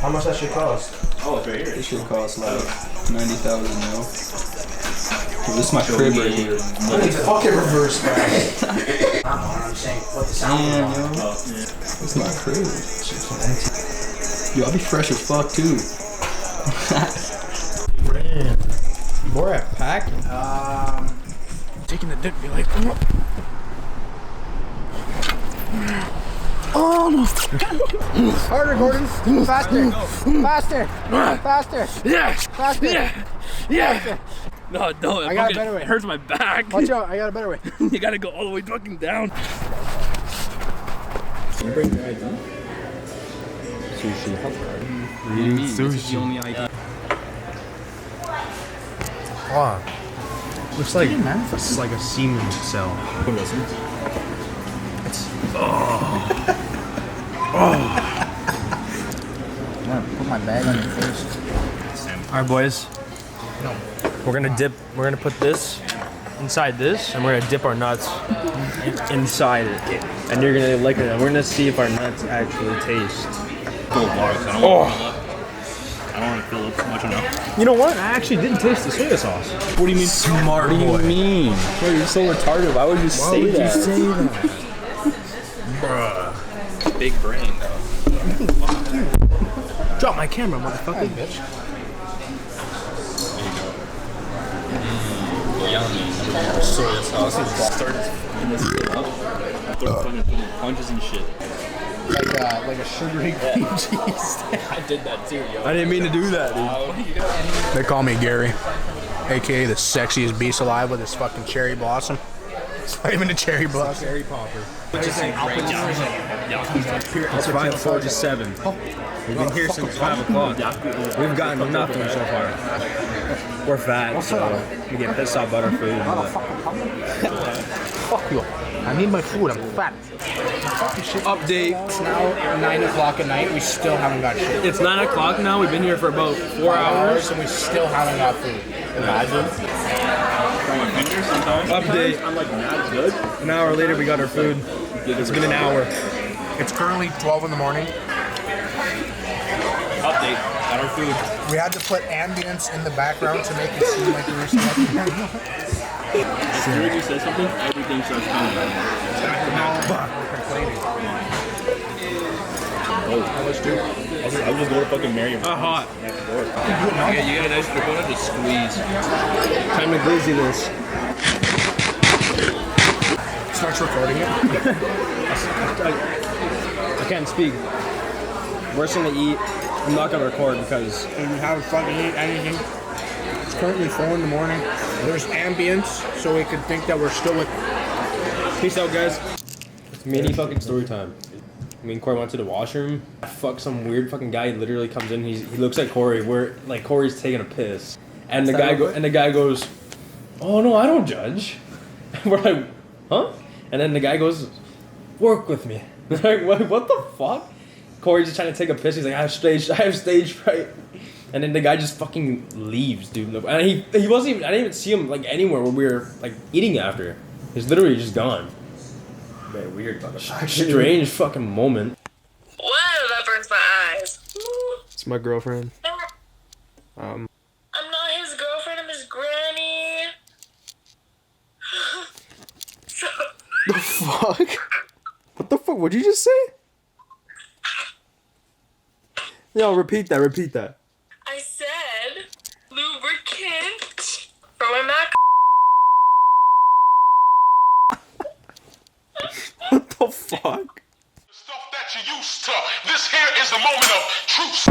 How much that shit cost? Oh, it's right here. This shit costs like 90,000, yo. This is my crib right here. It's fucking reverse, man. I don't know what I'm saying. What the sound is on. This is my crib. Yo, I'll be fresh as fuck too. Man. More at pack? Taking the dip, be like, oh no! Harder, Gordon! Faster! Faster! Faster! Yeah! Faster! Yeah! No, don't. I got a better way. It hurts my back. Watch out! I got a better way. You gotta go all the way fucking down. Can you bring your ID? Sushi. What do you mean? Sushi. This is the only ID. Wow. Looks like it's like a semen cell. It's I'm gonna put my bag on your face. Alright boys. No. We're gonna put this inside this and we're gonna dip our nuts inside it. And you're gonna lick it and we're gonna see if our nuts actually taste. I don't want to fill up too much enough. You know what? I actually didn't taste the soy sauce. What do you mean? Smart boy. What do you mean? Bro, you're so retarded. Why would you say that? Why would you say that? Bruh. Big brain, though. Drop my camera, motherfucker. Bitch. Yummy. Soy sauce. Started fucking this shit up. Throwing punches and shit. Like a sugary cream cheese. I did that too, yo. I didn't mean to do that, dude. They call me Gary, aka the sexiest beast alive with this fucking cherry blossom. It's not even a cherry blossom. Cherry popper. It's 5:47. We've been here since 5 o'clock. We've gotten nothing so far. We're fat, so we get pissed off about our food. Fuck you. I need my food. I'm fat. Update. It's now 9 o'clock at night. We still haven't got shit. It's 9 o'clock now. We've been here for about 4 hours. And we still haven't got food. Imagine. Update. I'm like not good. An hour later, we got our food. It's been an hour. It's currently 12 in the morning. Update. Got our food. We had to put ambience in the background to make it seem like we were smoking. As soon as you say something, everything starts coming. Oh, let's do it. I'll just go to fucking Mary. Hot. Next door. You get a nice coconut, just squeeze. Time to glizzy this. Starts recording it. I can't speak. Worst thing to eat. I'm not gonna record because And we haven't fucking eaten anything. It's currently 4 in the morning. There's ambience, so we could think that we're still with. peace out, guys. It's mini fucking story time. Me and Corey went to the washroom. Fuck, some weird fucking guy literally comes in. He looks at Corey. We're like Corey's taking a piss, and the guy goes, "Oh no, I don't judge." And we're like, "Huh?" And then the guy goes, "Work with me." Like, what the fuck? Corey's just trying to take a piss. He's like, I have stage fright. And then the guy just fucking leaves, dude. And he wasn't even. I didn't even see him like anywhere where we were like eating after. He's literally just gone. Very weird, strange fucking moment. Whoa, that burns my eyes. It's my girlfriend. I'm not his girlfriend, I'm his granny. The fuck? What the fuck? What'd you just say? Yo, repeat that. I said lubricant for my Mac. What the fuck? Stuff that you used to. This here is the moment of truth.